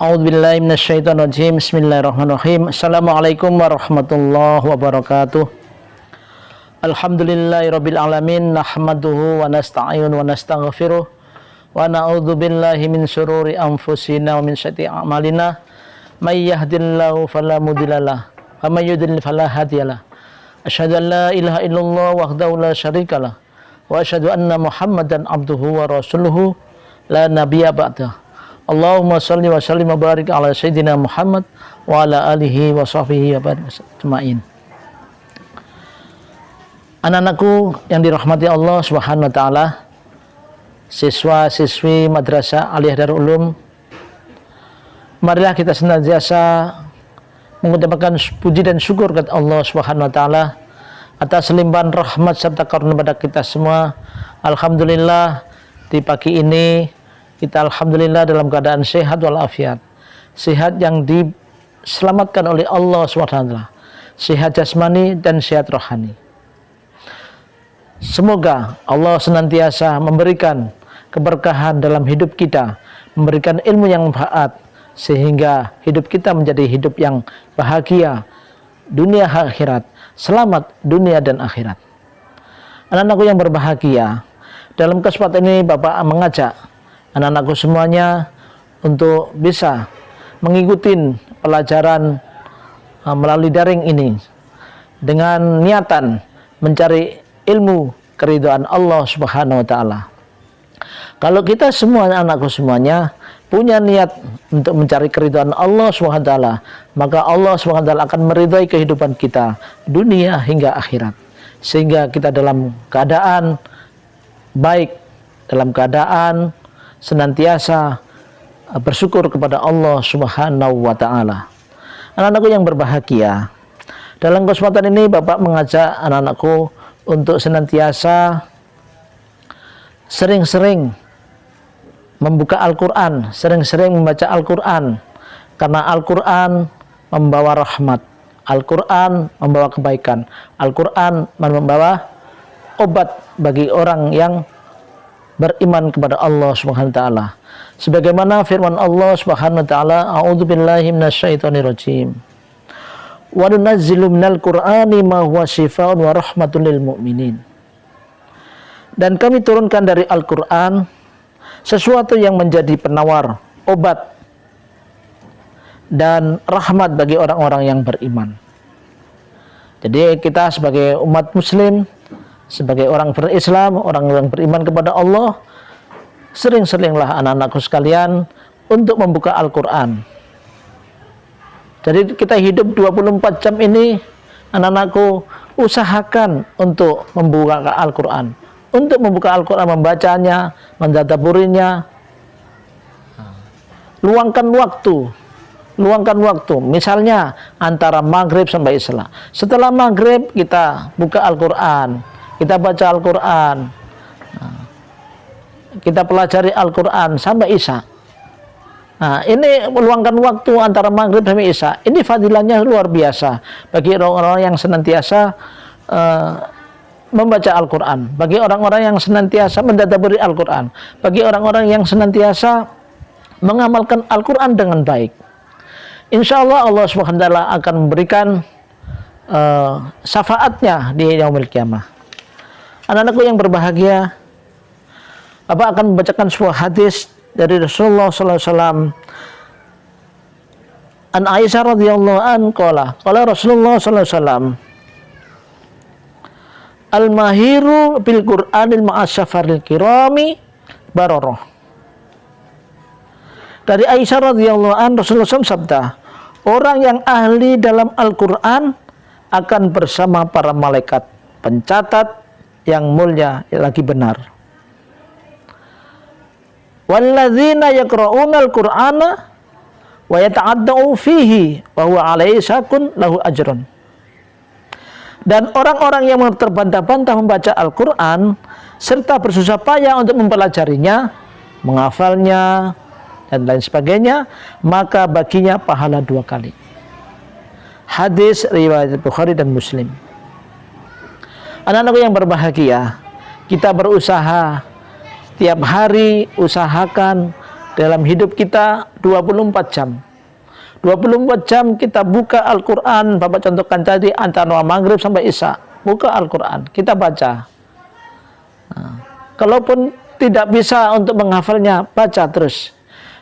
A'udzubillahi minasyaitonirrajim. Bismillahirrahmanirrahim. Assalamualaikum warahmatullahi wabarakatuh. Alhamdulillahirabbil alamin, nahmaduhu wa nasta'inu wa nastaghfiruh wa na'udzubillahi min syururi anfusina wa min sayyiati a'malina. May yahdihillahu fala mudhillalah wa may yudhlil fala hadiyalah. Asyhadu an la ilaha illallah wahdahu la syarikalah wa asyhadu anna Muhammadan abduhu wa rasuluhu la nabiyya ba'dah. Allahumma salli wa sallim wa barik ala sayyidina Muhammad wa ala alihi wa sahbihi wa barik ajma'in. Anak-anakku yang dirahmati Allah Subhanahu wa taala, siswa-siswi Madrasah Aliyah Darul Ulum, marilah kita senantiasa mengucapkan puji dan syukur kepada Allah Subhanahu wa taala atas limpahan rahmat serta karunia pada kita semua. Alhamdulillah, di pagi ini kita alhamdulillah dalam keadaan sehat walafiat. Sehat yang diselamatkan oleh Allah SWT. Sehat jasmani dan sehat rohani. Semoga Allah senantiasa memberikan keberkahan dalam hidup kita, memberikan ilmu yang manfaat, sehingga hidup kita menjadi hidup yang bahagia dunia akhirat, selamat dunia dan akhirat. Anak-anakku yang berbahagia, dalam kesempatan ini Bapak mengajak anak-anakku semuanya untuk bisa mengikuti pelajaran melalui daring ini dengan niatan mencari ilmu keridhaan Allah Subhanahu wa taala. Kalau kita semua anak-anakku semuanya punya niat untuk mencari keridhaan Allah Subhanahu wa taala, maka Allah Subhanahu wa taala akan meridhai kehidupan kita dunia hingga akhirat. Sehingga kita dalam keadaan baik, dalam keadaan senantiasa bersyukur kepada Allah Subhanahu wa taala. Anak-anakku yang berbahagia, dalam kesempatan ini Bapak mengajak anak-anakku untuk senantiasa sering-sering membuka Al-Quran, sering-sering membaca Al-Quran, karena Al-Quran membawa rahmat, Al-Quran membawa kebaikan, Al-Quran membawa obat bagi orang yang beriman kepada Allah Subhanahu wa taala. Sebagaimana firman Allah Subhanahu wa taala, a'udzubillahi minasyaitonirrajim. Wa nunazzilu minal Qur'ani ma huwa syifaa'un wa rahmatul lil mu'minin. Dan kami turunkan dari Al-Qur'an sesuatu yang menjadi penawar, obat dan rahmat bagi orang-orang yang beriman. Jadi kita sebagai umat muslim, sebagai orang berislam, orang yang beriman kepada Allah, sering-seringlah anak-anakku sekalian untuk membuka Al-Quran. Jadi kita hidup 24 jam ini, anak-anakku usahakan untuk membuka Al-Quran, untuk membuka Al-Quran, membacanya, mentadabburinya. Luangkan waktu, misalnya antara maghrib sampai isya. Setelah maghrib kita buka Al-Quran, kita baca Al-Quran, kita pelajari Al-Quran sampai isya. Nah, ini meluangkan waktu antara maghrib sampai isya. Ini fadilahnya luar biasa bagi orang-orang yang senantiasa membaca Al-Quran, bagi orang-orang yang senantiasa mentadabburi Al-Quran, bagi orang-orang yang senantiasa mengamalkan Al-Quran dengan baik. Insya Allah Allah SWT akan memberikan syafaatnya di yaumil qiyamah. Anak-anakku yang berbahagia, Bapak akan membacakan sebuah hadis dari Rasulullah SAW. An Aisyah radhiyallahu anha qala Rasulullah SAW, al-mahiru bil Qur'anil ma'asyafaril kirami baroroh. Dari Aisyah radhiyallahu anha, Rasulullah SAW sabda, orang yang ahli dalam Al-Quran akan bersama para malaikat pencatat yang mulia lagi benar. Walladzina yaqra'una al-Qur'ana wa yata'addau fihi wa huwa alaihi syakun lahu ajrun. Dan orang-orang yang terbantah-bantah membaca Al-Quran serta bersusah payah untuk mempelajarinya, menghafalnya dan lain sebagainya, maka baginya pahala 2 kali. Hadis riwayat Bukhari dan Muslim. Anak-anakku yang berbahagia, kita berusaha setiap hari, usahakan dalam hidup kita 24 jam. 24 jam kita buka Al-Quran. Bapak contohkan tadi antara maghrib sampai isya. Buka Al-Quran, kita baca. Nah, kalaupun tidak bisa untuk menghafalnya, baca terus.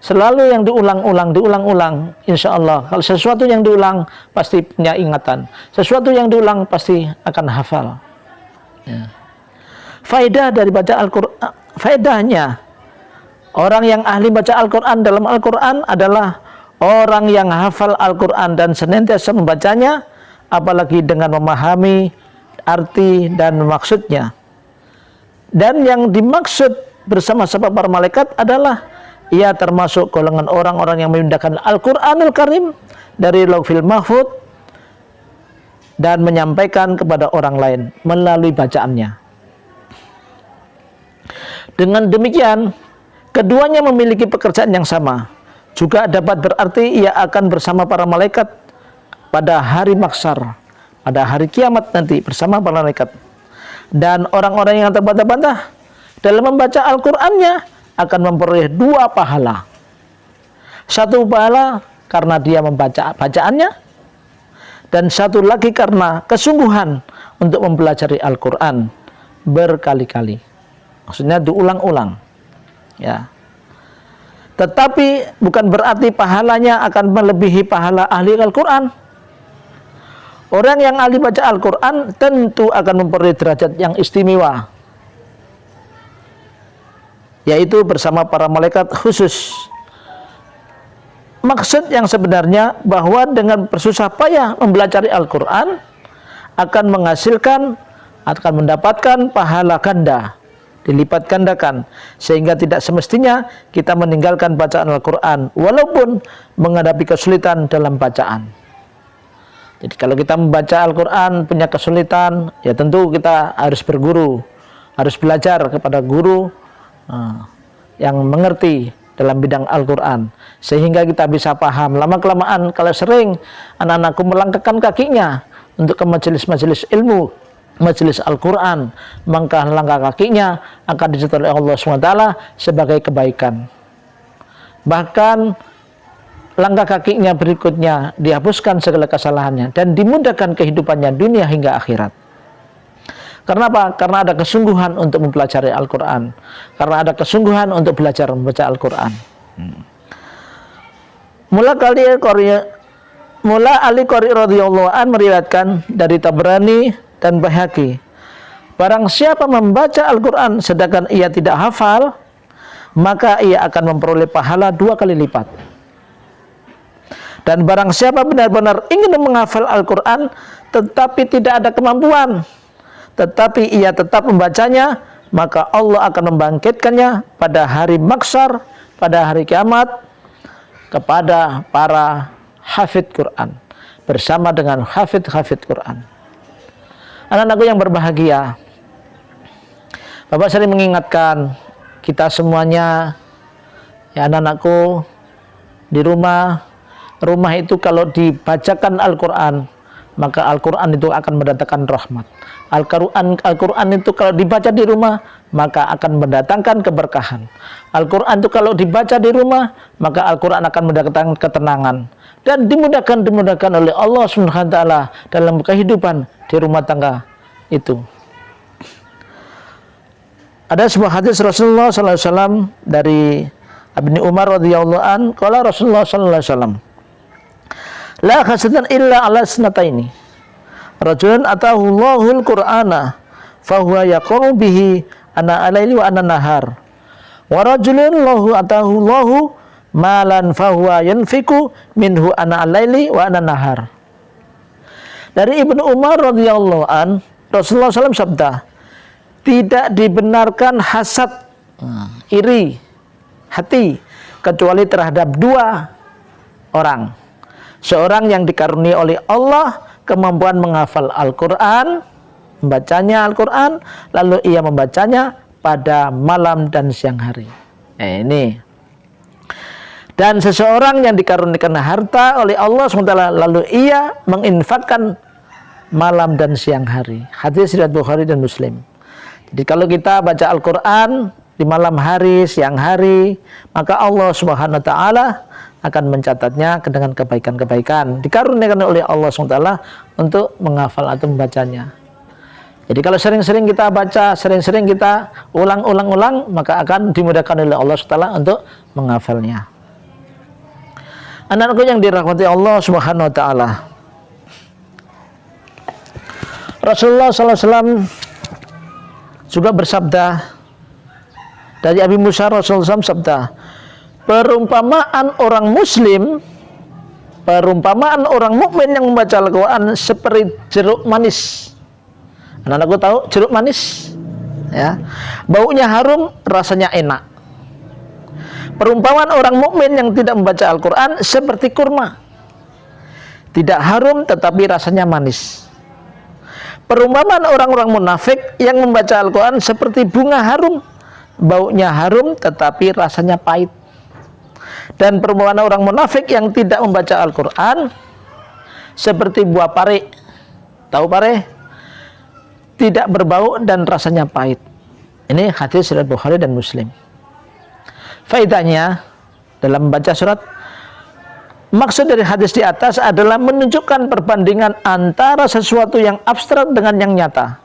Selalu yang diulang-ulang. Insya Allah, kalau sesuatu yang diulang, pasti punya ingatan. Sesuatu yang diulang, pasti akan hafal. Ya. Faedah dari baca Al-Quran, faedahnya, orang yang ahli baca Al-Quran dalam Al-Quran adalah orang yang hafal Al-Quran dan senantiasa membacanya, apalagi dengan memahami arti dan maksudnya. Dan yang dimaksud bersama-sama para malaikat adalah ia termasuk golongan orang-orang yang memindahkan Al-Quranul Karim dari Lauhil Mahfuz dan menyampaikan kepada orang lain melalui bacaannya. Dengan demikian, keduanya memiliki pekerjaan yang sama. Juga dapat berarti ia akan bersama para malaikat pada hari mahsyar, pada hari kiamat nanti bersama para malaikat. Dan orang-orang yang terbantah-bantah dalam membaca Al-Qur'annya akan memperoleh 2 pahala. 1 pahala karena dia membaca bacaannya, dan 1 lagi karena kesungguhan untuk mempelajari Al-Qur'an berkali-kali. Maksudnya diulang-ulang. Ya. Tetapi bukan berarti pahalanya akan melebihi pahala ahli Al-Qur'an. Orang yang ahli baca Al-Quran tentu akan memperoleh derajat yang istimewa, yaitu bersama para malaikat khusus. Maksud yang sebenarnya bahwa dengan bersusah payah mempelajari Al-Quran akan menghasilkan, akan mendapatkan pahala ganda, dilipat gandakan, sehingga tidak semestinya kita meninggalkan bacaan Al-Quran walaupun menghadapi kesulitan dalam bacaan. Jadi kalau kita membaca Al-Quran punya kesulitan, ya tentu kita harus berguru, harus belajar kepada guru yang mengerti dalam bidang Al-Quran, sehingga kita bisa paham. Lama-kelamaan kalau sering anak-anakku melangkahkan kakinya untuk ke majelis-majelis ilmu, majelis Al-Quran, maka langkah kakinya akan dicatat oleh Allah SWT sebagai kebaikan. Bahkan langkah kakinya berikutnya dihapuskan segala kesalahannya dan dimudahkan kehidupannya dunia hingga akhirat. Karena apa? Karena ada kesungguhan untuk mempelajari Al-Quran, karena ada kesungguhan untuk belajar membaca Al-Quran. Mula Ali Qari radhiyallahu an meriwayatkan dari Tabrani dan Baihaqi, barang siapa membaca Al-Quran sedangkan ia tidak hafal, maka ia akan memperoleh pahala 2 kali lipat. Dan barang siapa benar-benar ingin menghafal Al-Quran tetapi tidak ada kemampuan, tetapi ia tetap membacanya, maka Allah akan membangkitkannya pada hari mahsyar, pada hari kiamat, kepada para hafidz Quran, bersama dengan hafidz Quran. Anak-anakku yang berbahagia, Bapak sering mengingatkan kita semuanya, ya anak-anakku di rumah itu kalau dibacakan Al-Quran, maka Al-Quran itu akan mendatangkan rahmat. Al-Quran itu kalau dibaca di rumah, maka akan mendatangkan keberkahan. Al-Quran itu kalau dibaca di rumah, maka Al-Quran akan mendatangkan ketenangan. Dan dimudahkan oleh Allah SWT dalam kehidupan di rumah tangga itu. Ada sebuah hadis Rasulullah SAW dari Ibnu Umar radhiyallahu an, qala Rasulullah sallallahu alaihi wasallam, la khasatan illa ala sunataini, rajulun atahu Allahul Qur'ana fahuwa yaqra'u bihi ana alaili wa ana nahar, wa rajulun lahu atahu Allahu malan fahuwa yanfiku minhu ana alaili wa ana nahar. Dari Ibnu Umar radhiyallahu an, Rasulullah SAW sabda, tidak dibenarkan hasad, iri hati kecuali terhadap 2 orang. Seorang yang dikaruniai oleh Allah kemampuan menghafal Al-Quran, membacanya Al-Quran, lalu ia membacanya pada malam dan siang hari. Ini. Dan seseorang yang dikaruniakan harta oleh Allah SWT, lalu ia menginfakkan malam dan siang hari. Hadis riwayat Bukhari dan Muslim. Jadi kalau kita baca Al-Quran, di malam hari, siang hari, maka Allah Subhanahu wa taala akan mencatatnya dengan kebaikan-kebaikan dikaruniakan oleh Allah SWT untuk menghafal atau membacanya. Jadi kalau sering-sering kita baca, sering-sering kita ulang-ulang, maka akan dimudahkan oleh Allah SWT untuk menghafalnya. Anak-anakku yang dirahmati Allah Subhanahu wa taala, Rasulullah SAW juga bersabda, dari Abi Musa Rasulullah SAW sabda, perumpamaan orang muslim, perumpamaan orang mukmin yang membaca Al-Quran seperti jeruk manis. Anak-anakku tahu jeruk manis? Ya, baunya harum, rasanya enak. Perumpamaan orang mukmin yang tidak membaca Al-Quran seperti kurma, tidak harum tetapi rasanya manis. Perumpamaan orang-orang munafik yang membaca Al-Quran seperti bunga harum, baunya harum tetapi rasanya pahit. Dan perumpamaan orang munafik yang tidak membaca Al-Quran seperti buah pare. Tahu pare? Tidak berbau dan rasanya pahit. Ini hadis riwayat Bukhari dan Muslim. Faedahnya dalam membaca surat, maksud dari hadis di atas adalah menunjukkan perbandingan antara sesuatu yang abstrak dengan yang nyata,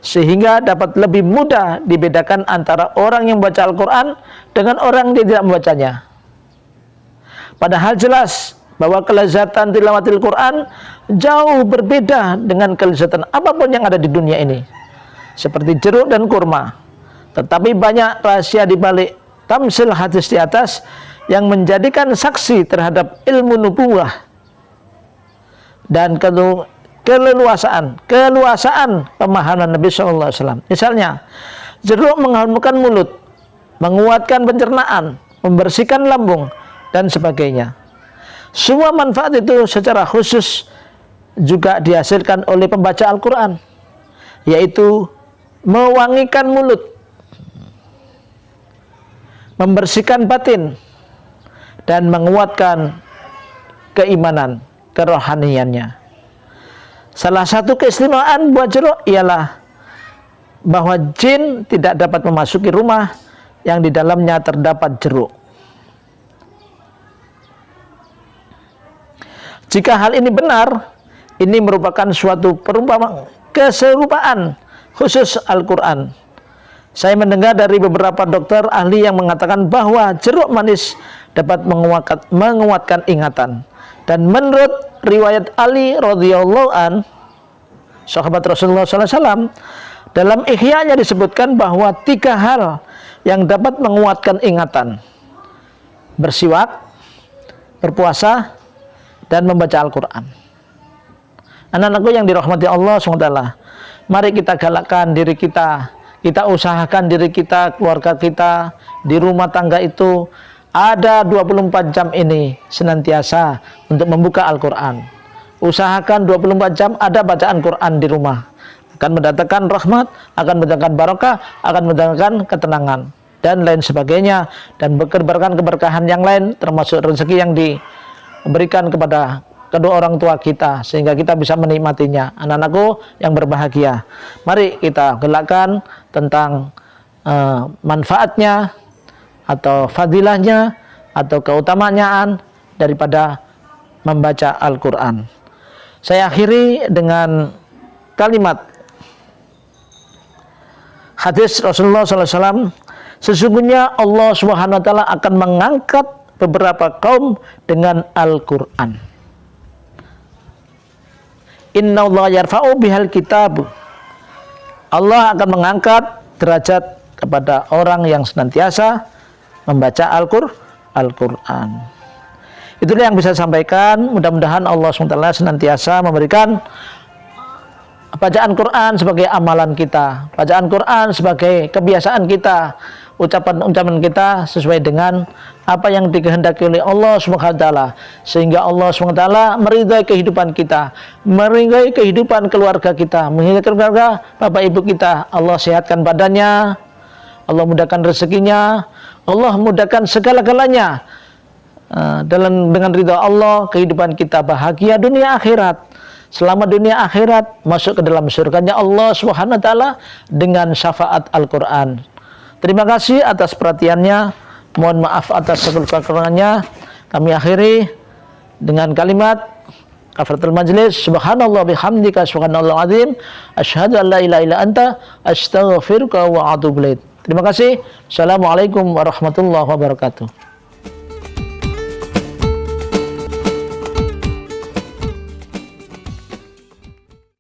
sehingga dapat lebih mudah dibedakan antara orang yang membaca Al-Quran dengan orang yang tidak membacanya. Padahal jelas bahwa kelezatan tilawatil Quran jauh berbeda dengan kelezatan apapun yang ada di dunia ini, seperti jeruk dan kurma. Tetapi banyak rahasia di balik tamsil hadis di atas yang menjadikan saksi terhadap ilmu nubuwah dan keluasaan pemahaman Nabi SAW. Misalnya, jeruk mengharumkan mulut, menguatkan pencernaan, membersihkan lambung, dan sebagainya. Semua manfaat itu secara khusus juga dihasilkan oleh pembaca Al-Quran, yaitu mewangikan mulut, membersihkan batin, dan menguatkan keimanan, kerohaniannya. Salah satu keistimewaan buah jeruk ialah bahwa jin tidak dapat memasuki rumah yang di dalamnya terdapat jeruk. Jika hal ini benar, ini merupakan suatu perumpamaan keserupaan khusus Al-Quran. Saya mendengar dari beberapa dokter ahli yang mengatakan bahwa jeruk manis dapat menguatkan ingatan. Dan menurut riwayat Ali radhiyallahu an, sahabat Rasulullah SAW, dalam Ihya-nya disebutkan bahwa 3 hal yang dapat menguatkan ingatan: bersiwak, berpuasa, dan membaca Al-Quran. Anak-anakku yang dirahmati Allah SWT, mari kita galakkan diri kita, kita usahakan diri kita, keluarga kita, di rumah tangga itu ada 24 jam ini senantiasa untuk membuka Al-Quran. Usahakan 24 jam ada bacaan Quran di rumah. Akan mendatangkan rahmat, akan mendatangkan barakah, akan mendatangkan ketenangan, dan lain sebagainya. Dan keberkahan yang lain, termasuk rezeki yang diberikan kepada kedua orang tua kita, sehingga kita bisa menikmatinya. Anak-anakku yang berbahagia, mari kita galakkan tentang manfaatnya atau fadilahnya atau keutamaan daripada membaca Al-Quran. Saya akhiri dengan kalimat hadis Rasulullah SAW, sesungguhnya Allah Subhanahu wa taala akan mengangkat beberapa kaum dengan Al-Quran. Inna Allah yarfa'u bihal kitab. Allah akan mengangkat derajat kepada orang yang senantiasa membaca Al-Quran. Itulah yang bisa saya sampaikan. Mudah-mudahan Allah SWT senantiasa memberikan bacaan Quran sebagai amalan kita, bacaan Quran sebagai kebiasaan kita, ucapan-ucapan kita sesuai dengan apa yang dikehendaki oleh Allah SWT, sehingga Allah SWT meridai kehidupan kita, meridai kehidupan keluarga kita, meridai keluarga bapak ibu kita. Allah sehatkan badannya, Allah mudahkan rezekinya, Allah mudahkan segala-galanya. Dengan ridha Allah, kehidupan kita bahagia dunia akhirat. Selama dunia akhirat masuk ke dalam surganya Allah Subhanahu wa taala dengan syafaat Al-Quran. Terima kasih atas perhatiannya. Mohon maaf atas segala kekurangannya. Kami akhiri dengan kalimat kafaratul majlis. Subhanallah bihamdika subhanallah azim. Asyhadu an la ilaha illa anta astaghfiruka wa atubu ilaik. Terima kasih. Assalamualaikum warahmatullahi wabarakatuh.